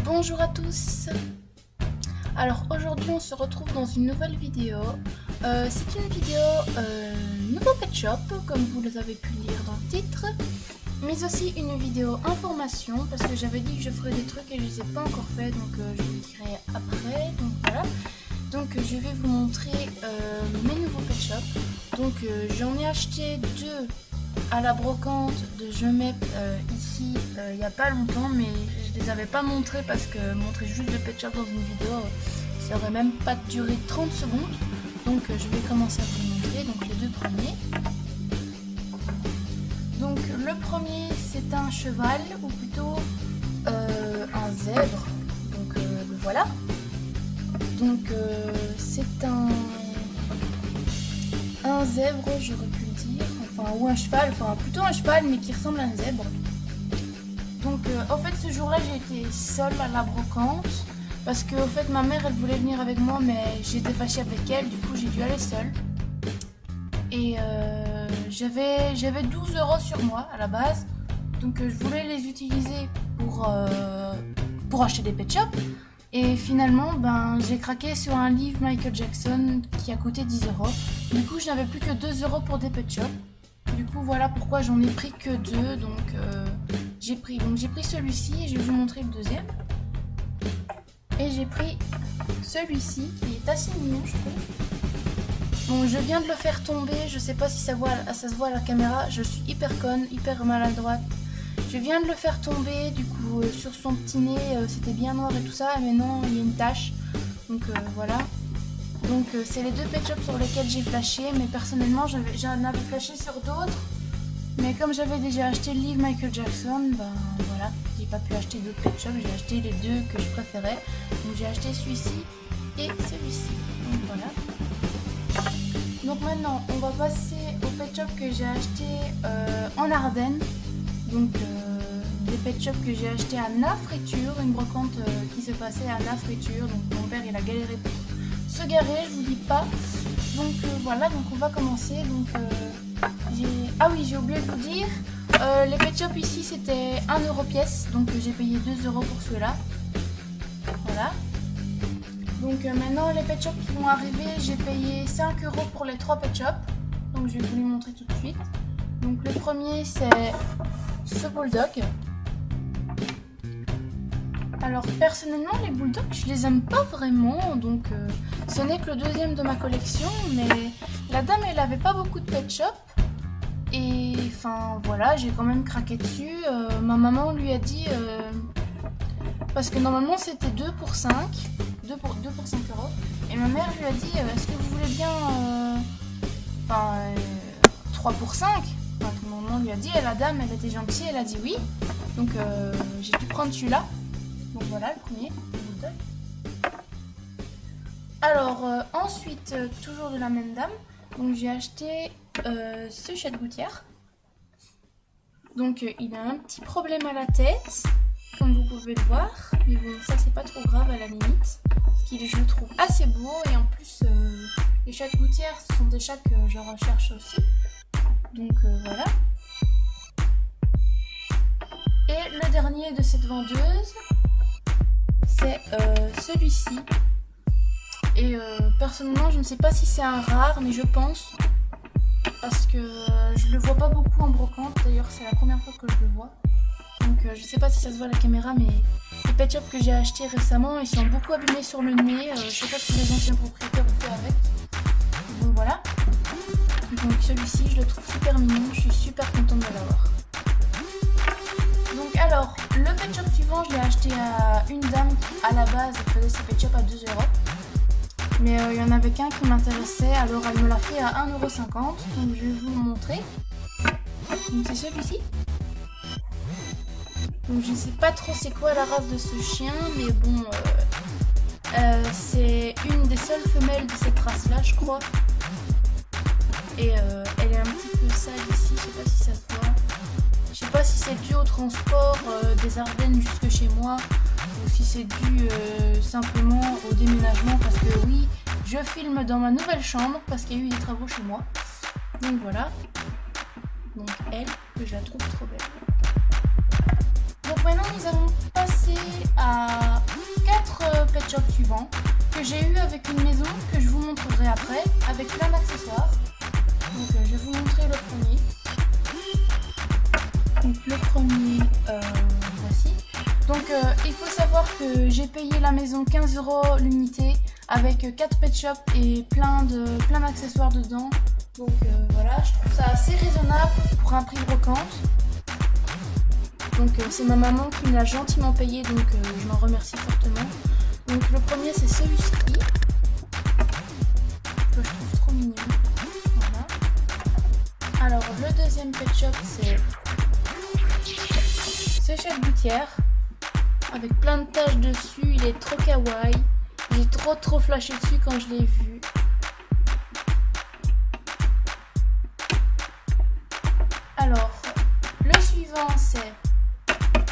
Bonjour à tous. Alors aujourd'hui on se retrouve dans une nouvelle vidéo. C'est une vidéo nouveau pet shop comme vous les avez pu lire dans le titre, mais aussi une vidéo information parce que j'avais dit que je ferais des trucs et je les ai pas encore fait, donc je vous dirai après. Donc voilà. Donc je vais vous montrer mes nouveaux pet shop. Donc j'en ai acheté deux à la brocante de Jemep ici il n'y a pas longtemps, mais je les avais pas montrés parce que montrer juste le pet shop dans une vidéo ça aurait même pas duré 30 secondes. Donc je vais commencer à vous montrer donc les deux premiers. Donc le premier c'est un cheval ou plutôt un zèbre, donc le voilà. Donc c'est un zèbre, j'aurais pu le dire, enfin, ou un cheval, enfin plutôt un cheval mais qui ressemble à un zèbre. Donc en fait ce jour-là j'ai été seule à la brocante parce que en fait ma mère elle voulait venir avec moi mais j'étais fâchée avec elle, du coup j'ai dû aller seule. Et j'avais 12 € sur moi à la base, donc je voulais les utiliser pour acheter des pet shops. Et finalement, j'ai craqué sur un livre Michael Jackson qui a coûté 10 €. Du coup, je n'avais plus que 2 € pour des pet shops. Du coup, voilà pourquoi j'en ai pris que deux. Donc, j'ai pris celui-ci et je vais vous montrer le deuxième. Et j'ai pris celui-ci qui est assez mignon, je trouve. Bon, je viens de le faire tomber. Je sais pas si ça se voit à la caméra. Je suis hyper conne, hyper maladroite. Je viens de le faire tomber, du coup sur son petit nez c'était bien noir et tout ça, mais non, il y a une tache. Donc voilà. Donc c'est les deux pet shops sur lesquels j'ai flashé, mais personnellement j'en avais flashé sur d'autres. Mais comme j'avais déjà acheté le livre Michael Jackson, voilà, j'ai pas pu acheter d'autres pet shops, j'ai acheté les deux que je préférais. Donc j'ai acheté celui-ci et celui-ci. Donc voilà. Donc maintenant on va passer au pet shop que j'ai acheté en Ardennes. Donc des pet shops que j'ai acheté à Nafriture, une brocante qui se passait à Nafriture. Donc mon père il a galéré pour se garer, je vous dis pas. Donc voilà, donc on va commencer. Donc ah oui, j'ai oublié de vous dire, les pet shops ici c'était 1 € pièce, donc j'ai payé 2 € pour ceux-là. Voilà. Donc maintenant les pet shops qui vont arriver, j'ai payé 5 € pour les 3 pet shops. Donc je vais vous les montrer tout de suite. Donc le premier c'est ce bulldog. Alors personnellement les bulldogs je les aime pas vraiment, donc ce n'est que le deuxième de ma collection, mais la dame elle avait pas beaucoup de pet shop et enfin voilà, j'ai quand même craqué dessus. Ma maman lui a dit parce que normalement c'était 2 pour 5 €, et ma mère lui a dit est-ce que vous voulez bien 3 pour 5 €. Enfin, tout le monde lui a dit, et la dame elle était gentille, elle a dit oui, donc j'ai pu prendre celui-là. Donc voilà le premier. Alors ensuite toujours de la même dame, donc j'ai acheté ce chat de gouttière. Donc il a un petit problème à la tête comme vous pouvez le voir, mais bon ça c'est pas trop grave à la limite, parce qu'il je le trouve assez beau, et en plus les chats de gouttière ce sont des chats que je recherche aussi. Donc voilà. Et le dernier de cette vendeuse, c'est celui-ci. Et personnellement, je ne sais pas si c'est un rare, mais je pense. Parce que je le vois pas beaucoup en brocante. D'ailleurs, c'est la première fois que je le vois. Donc je sais pas si ça se voit à la caméra, mais les pet shops que j'ai achetés récemment, ils sont beaucoup abîmés sur le nez. Je sais pas ce que les anciens propriétaires ont fait avec. Donc voilà. Donc celui-ci je le trouve super mignon, je suis super contente de l'avoir. Donc alors le pet shop suivant je l'ai acheté à une dame qui à la base faisait ses pet shops à 2 €. Mais il y en avait qu'un qui m'intéressait, alors elle me l'a fait à 1,50 €. Donc je vais vous le montrer. Donc c'est celui-ci. Donc je sais pas trop c'est quoi la race de ce chien, mais bon c'est une des seules femelles de cette race là je crois. Et elle est un petit peu sale ici, je sais pas si ça se voit. Je sais pas si c'est dû au transport des Ardennes jusque chez moi, ou si c'est dû simplement au déménagement, parce que oui, je filme dans ma nouvelle chambre parce qu'il y a eu des travaux chez moi. Donc voilà. Donc elle, que je la trouve trop belle. Donc maintenant nous allons passer à pet shop suivant que j'ai eu avec une maison que je vous montrerai après avec plein d'accessoires. Donc je vais vous montrer le premier. Donc le premier, voici. Donc il faut savoir que j'ai payé la maison 15 € l'unité avec 4 pet shops et plein d'accessoires dedans. Donc voilà, je trouve ça assez raisonnable pour un prix brocante. Donc c'est ma maman qui me l'a gentiment payé, donc je m'en remercie fortement. Donc le premier c'est celui-ci, que je trouve trop mignon. Voilà. Alors le deuxième pet shop c'est cette gouttière avec plein de taches dessus, il est trop kawaii. J'ai trop flashé dessus quand je l'ai vu. Alors le suivant c'est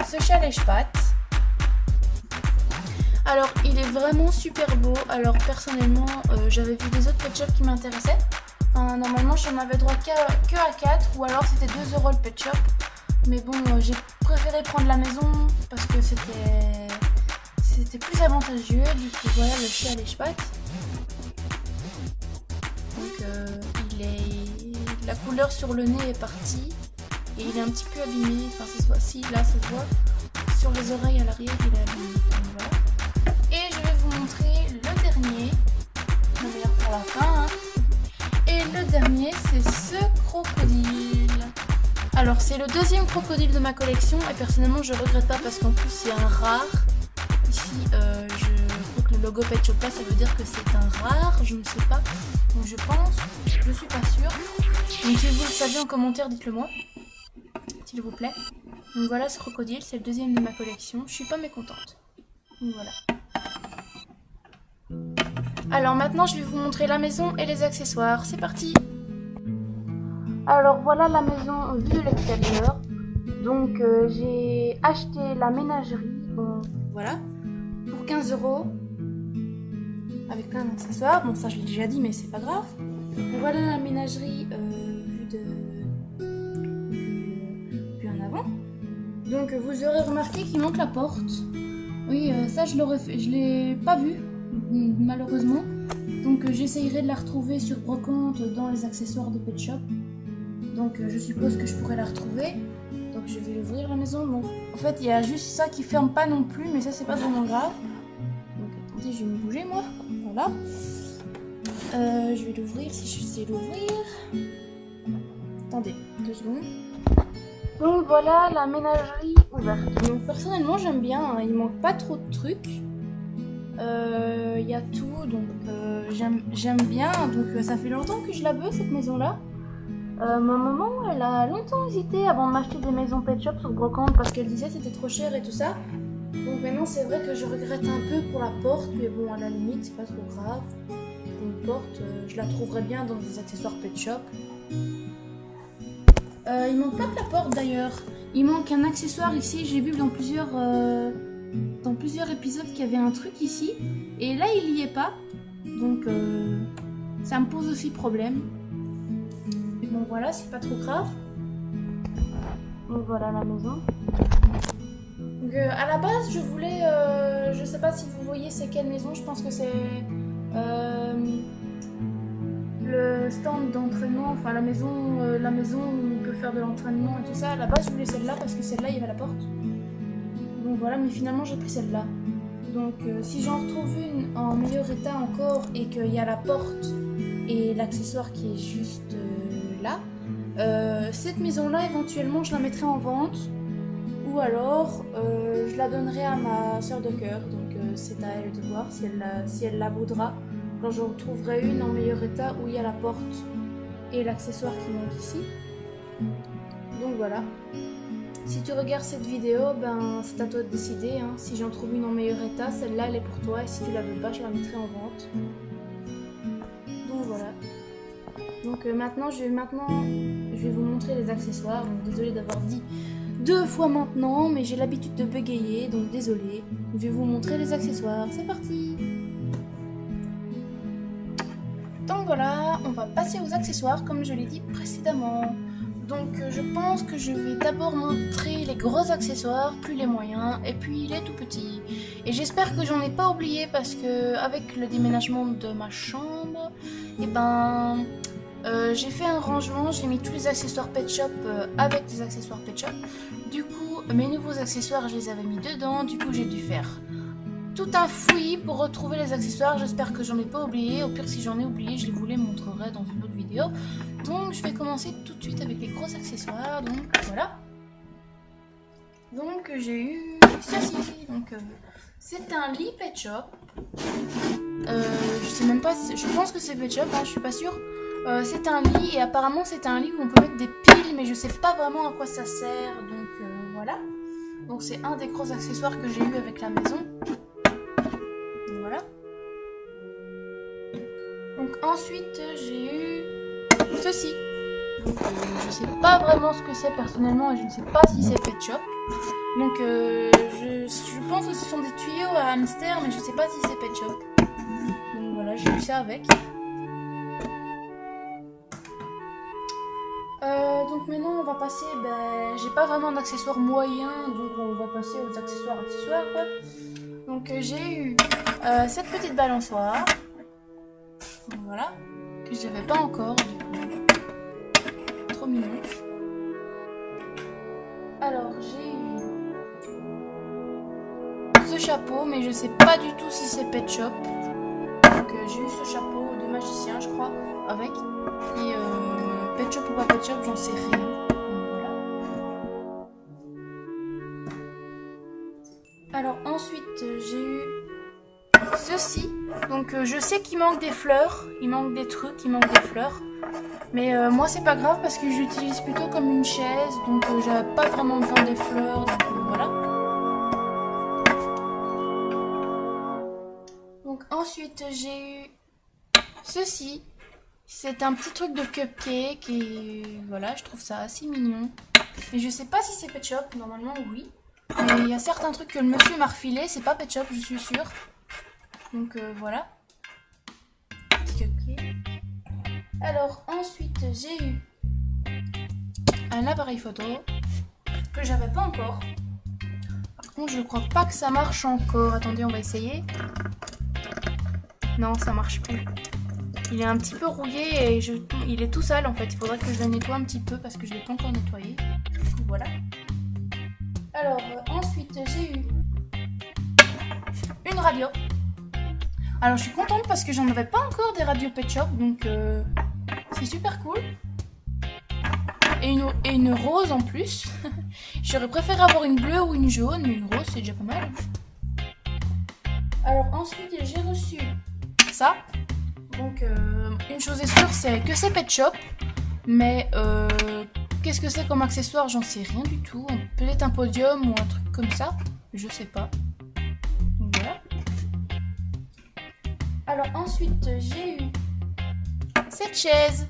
ce chat lèche-pattes. Alors il est vraiment super beau. Alors personnellement j'avais vu des autres pet shops qui m'intéressaient. Enfin, normalement j'en avais droit que à 4 ou alors c'était 2 € le pet shop. Mais bon j'ai préféré prendre la maison parce que c'était plus avantageux. Du coup voilà le chat lèche-pattes. Donc la couleur sur le nez est partie. Et il est un petit peu abîmé, enfin si là ça se voit, sur les oreilles à l'arrière il est abîmé, donc voilà. Et je vais vous montrer le dernier, d'ailleurs pour la fin, hein. Et le dernier c'est ce crocodile. Alors c'est le deuxième crocodile de ma collection et personnellement je regrette pas parce qu'en plus c'est un rare. Ici je crois que le logo Pet Shop là ça veut dire que c'est un rare, je ne sais pas, donc je pense, je suis pas sûre. Donc si vous le savez en commentaire dites-le moi. S'il vous plaît. Donc voilà ce crocodile, c'est le deuxième de ma collection. Je suis pas mécontente. Donc voilà. Alors maintenant je vais vous montrer la maison et les accessoires. C'est parti. Alors voilà la maison vue de l'extérieur. Donc j'ai acheté la ménagerie. Bon voilà. Pour 15 €. Avec plein d'accessoires. Bon ça je l'ai déjà dit mais c'est pas grave. Donc voilà la ménagerie Donc vous aurez remarqué qu'il manque la porte. Oui, ça je l'ai pas vu, malheureusement. Donc j'essayerai de la retrouver sur brocante dans les accessoires de Pet Shop. Donc je suppose que je pourrais la retrouver. Donc je vais ouvrir la maison. Bon, en fait il y a juste ça qui ferme pas non plus, mais ça c'est pas vraiment grave. Donc attendez, je vais me bouger moi. Voilà. Je vais l'ouvrir si je sais l'ouvrir. Attendez, 2 secondes. Donc voilà la ménagerie ouverte. Donc personnellement j'aime bien, hein, il manque pas trop de trucs. Il y a tout, donc j'aime bien. Donc ça fait longtemps que je la veux cette maison là. Ma maman elle a longtemps hésité avant de m'acheter des maisons Pet Shop sur brocante parce qu'elle disait c'était trop cher et tout ça. Donc maintenant c'est vrai que je regrette un peu pour la porte, mais bon à la limite c'est pas trop grave. Une porte, je la trouverais bien dans des accessoires Pet Shop. Il manque pas que la porte d'ailleurs, il manque un accessoire ici, j'ai vu dans plusieurs épisodes qu'il y avait un truc ici, et là il y est pas, donc ça me pose aussi problème. Mais bon voilà, c'est pas trop grave. Donc voilà la maison. Donc à la base je voulais, je sais pas si vous voyez c'est quelle maison, je pense que c'est le stand d'entraînement, enfin la maison où on peut faire de l'entraînement et tout ça. À la base je voulais celle-là parce que celle-là il y avait la porte. Donc voilà, mais finalement j'ai pris celle-là. Donc si j'en retrouve une en meilleur état encore et qu'il y a la porte et l'accessoire qui est juste là, cette maison-là éventuellement je la mettrai en vente. Ou alors je la donnerai à ma soeur de cœur. Donc c'est à elle de voir si elle la voudra. Quand j'en trouverai une en meilleur état où il y a la porte et l'accessoire qui manque ici. Donc voilà. Si tu regardes cette vidéo, ben c'est à toi de décider. Hein. Si j'en trouve une en meilleur état, celle-là elle est pour toi. Et si tu la veux pas, je la mettrai en vente. Donc voilà. Donc maintenant je vais vous montrer les accessoires. Donc désolée d'avoir dit 2 fois maintenant, mais j'ai l'habitude de bégayer, donc désolée. Je vais vous montrer les accessoires. C'est parti. Donc voilà, on va passer aux accessoires comme je l'ai dit précédemment. Donc je pense que je vais d'abord montrer les gros accessoires, puis les moyens, et puis les tout petits. Et j'espère que j'en ai pas oublié parce que avec le déménagement de ma chambre, et ben j'ai fait un rangement, j'ai mis tous les accessoires Pet Shop avec des accessoires Pet Shop. Du coup mes nouveaux accessoires je les avais mis dedans, du coup j'ai dû faire tout un fouillis pour retrouver les accessoires. J'espère que j'en ai pas oublié. Au pire, si j'en ai oublié, je vous les montrerai dans une autre vidéo. Donc, je vais commencer tout de suite avec les gros accessoires. Donc, voilà. Donc, j'ai eu ceci. Donc, c'est un lit Pet Shop. Je sais même pas. Je pense que c'est Pet Shop. Hein, je suis pas sûre. C'est un lit et apparemment c'est un lit où on peut mettre des piles, mais je sais pas vraiment à quoi ça sert. Donc, voilà. Donc, c'est un des gros accessoires que j'ai eu avec la maison. Voilà. Donc ensuite j'ai eu ceci. Donc je sais pas vraiment ce que c'est personnellement et je ne sais pas si c'est Pet Shop. Donc je pense que ce sont des tuyaux à hamster, mais je sais pas si c'est Pet Shop. Donc voilà, j'ai eu ça avec. Donc maintenant on va passer, j'ai pas vraiment d'accessoires moyens, donc on va passer aux accessoires quoi. Donc j'ai eu cette petite balançoire, donc, voilà, que je n'avais pas encore, du coup, trop mignon. Alors j'ai eu ce chapeau, mais je sais pas du tout si c'est Pet Shop. Donc j'ai eu ce chapeau de magicien, je crois, avec, et Pet Shop ou pas Pet Shop, j'en sais rien. Alors ensuite j'ai eu ceci. Donc je sais qu'il manque des fleurs, il manque des trucs, il manque des fleurs. Mais moi c'est pas grave parce que j'utilise plutôt comme une chaise. Donc j'avais pas vraiment besoin des fleurs. Donc voilà. Donc ensuite j'ai eu ceci. C'est un petit truc de cupcake et voilà, je trouve ça assez mignon. Mais je sais pas si c'est Pet Shop, normalement oui. Mais il y a certains trucs que le monsieur m'a refilé, c'est pas Pet Shop, je suis sûre. Donc voilà. Petit cupcake. Alors ensuite j'ai eu un appareil photo que j'avais pas encore. Par contre je crois pas que ça marche encore. Attendez, on va essayer. Non, ça marche plus. Il est un petit peu rouillé et il est tout sale en fait. Il faudrait que je le nettoie un petit peu parce que je l'ai pas encore nettoyé. Du coup voilà. Alors ensuite j'ai eu une radio. Alors je suis contente parce que j'en avais pas encore des radios Pet Shop, donc c'est super cool. Et une rose en plus. J'aurais préféré avoir une bleue ou une jaune, mais une rose c'est déjà pas mal. Alors ensuite j'ai reçu ça. Donc une chose est sûre, c'est que c'est Pet Shop, mais qu'est-ce que c'est comme accessoire, j'en sais rien du tout. Peut-être un podium ou un truc comme ça, je sais pas. Donc voilà. Alors ensuite j'ai eu cette chaise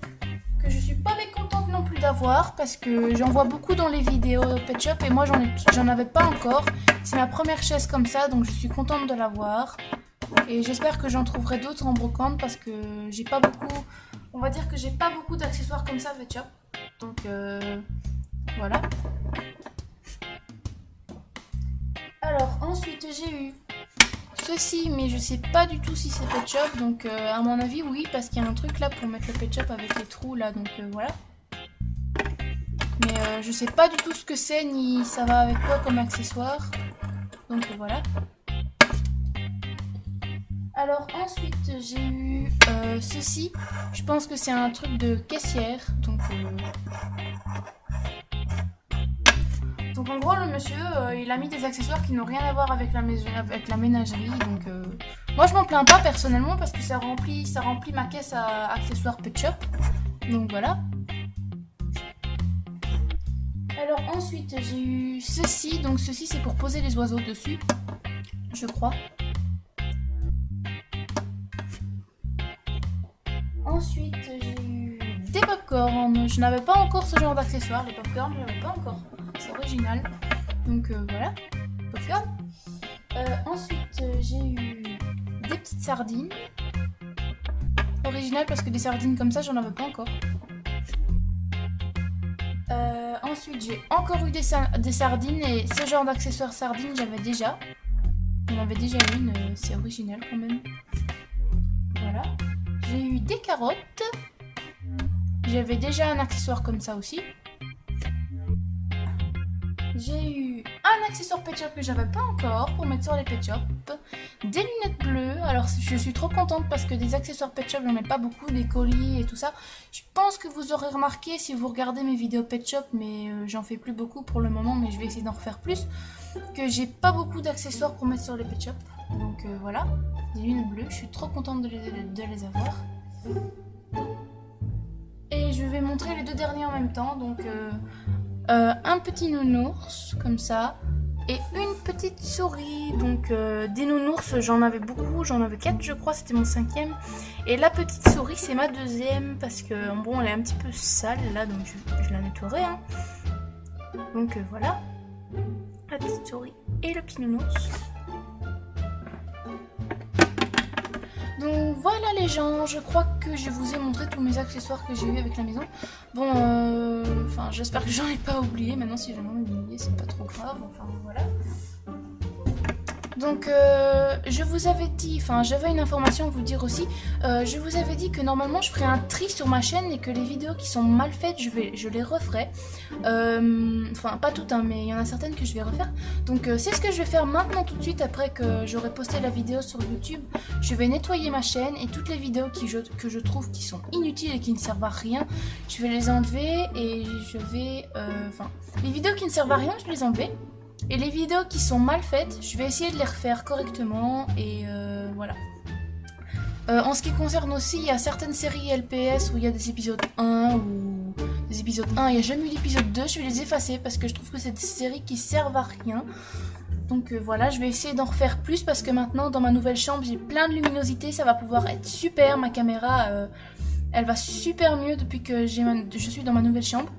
que je suis pas mécontente non plus d'avoir parce que j'en vois beaucoup dans les vidéos Pet Shop et moi j'en avais pas encore. C'est ma première chaise comme ça, donc je suis contente de l'avoir. Et j'espère que j'en trouverai d'autres en brocante parce que j'ai pas beaucoup, on va dire que j'ai pas beaucoup d'accessoires comme ça Pet Shop. Donc voilà. Alors ensuite j'ai eu ceci, mais je sais pas du tout si c'est Pet Shop. Donc à mon avis oui, parce qu'il y a un truc là pour mettre le Pet Shop avec les trous là. Donc voilà. Mais je sais pas du tout ce que c'est ni ça va avec quoi comme accessoire. Donc voilà. Alors ensuite j'ai eu ceci, je pense que c'est un truc de caissière, donc en gros le monsieur il a mis des accessoires qui n'ont rien à voir avec la ménagerie, donc moi je m'en plains pas personnellement parce que ça remplit ma caisse à accessoires Pet Shop, donc voilà. Alors ensuite j'ai eu ceci, donc ceci c'est pour poser les oiseaux dessus, je crois. Ensuite, j'ai eu des popcorn. Je n'avais pas encore ce genre d'accessoires. Les popcorn, je n'avais pas encore. C'est original. Donc voilà, popcorn. Ensuite, j'ai eu des petites sardines. Original parce que des sardines comme ça, j'en avais pas encore. Ensuite, j'ai encore eu des sardines et ce genre d'accessoires sardines, j'avais déjà. J'en avais déjà une, c'est original quand même. Voilà. J'ai eu des carottes. J'avais déjà un accessoire comme ça aussi. J'ai eu un accessoire Pet Shop que j'avais pas encore pour mettre sur les Pet Shop. Des lunettes bleues. Alors je suis trop contente parce que des accessoires Pet Shop j'en ai pas beaucoup, des colliers et tout ça. Je pense que vous aurez remarqué si vous regardez mes vidéos Pet Shop, mais j'en fais plus beaucoup pour le moment, mais je vais essayer d'en refaire plus. Que j'ai pas beaucoup d'accessoires pour mettre sur les Pet Shop. Donc voilà, des lunettes bleues. Je suis trop contente de les avoir. Et je vais montrer les deux derniers en même temps. Donc un petit nounours comme ça et une petite souris. Donc des nounours j'en avais beaucoup, j'en avais 4 je crois, c'était mon 5e, et la petite souris c'est ma 2e parce que bon elle est un petit peu sale là, donc je la nettoierai hein. Donc voilà la petite souris et le petit nounours. Donc voilà les gens, je crois que je vous ai montré tous mes accessoires que j'ai eu avec la maison. Bon, enfin j'espère que j'en ai pas oublié. Maintenant si j'en ai oublié c'est pas trop grave, enfin voilà. Donc je vous avais dit, enfin j'avais une information à vous dire aussi, je vous avais dit que normalement je ferais un tri sur ma chaîne et que les vidéos qui sont mal faites je les referai. Enfin pas toutes hein, mais il y en a certaines que je vais refaire. Donc c'est ce que je vais faire maintenant tout de suite après que j'aurai posté la vidéo sur YouTube. Je vais nettoyer ma chaîne et toutes les vidéos que je trouve qui sont inutiles et qui ne servent à rien, je vais les enlever et je vais... Enfin les vidéos qui ne servent à rien je vais les enlever. Et les vidéos qui sont mal faites, je vais essayer de les refaire correctement et voilà. En ce qui concerne aussi, il y a certaines séries LPS où il y a des épisodes 1 ou des épisodes 1, il n'y a jamais eu d'épisode 2, je vais les effacer parce que je trouve que c'est des séries qui servent à rien. Donc voilà, je vais essayer d'en refaire plus parce que maintenant dans ma nouvelle chambre j'ai plein de luminosité, ça va pouvoir être super, ma caméra elle va super mieux depuis que je suis dans ma nouvelle chambre.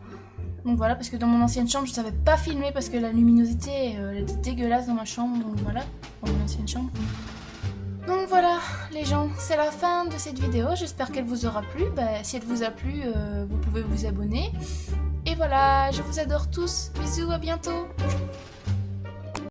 Donc voilà, parce que dans mon ancienne chambre je ne savais pas filmer parce que la luminosité elle était dégueulasse dans ma chambre, donc voilà, dans mon ancienne chambre. Donc voilà les gens, c'est la fin de cette vidéo, j'espère qu'elle vous aura plu. Si elle vous a plu, vous pouvez vous abonner. Et voilà, je vous adore tous, bisous, à bientôt.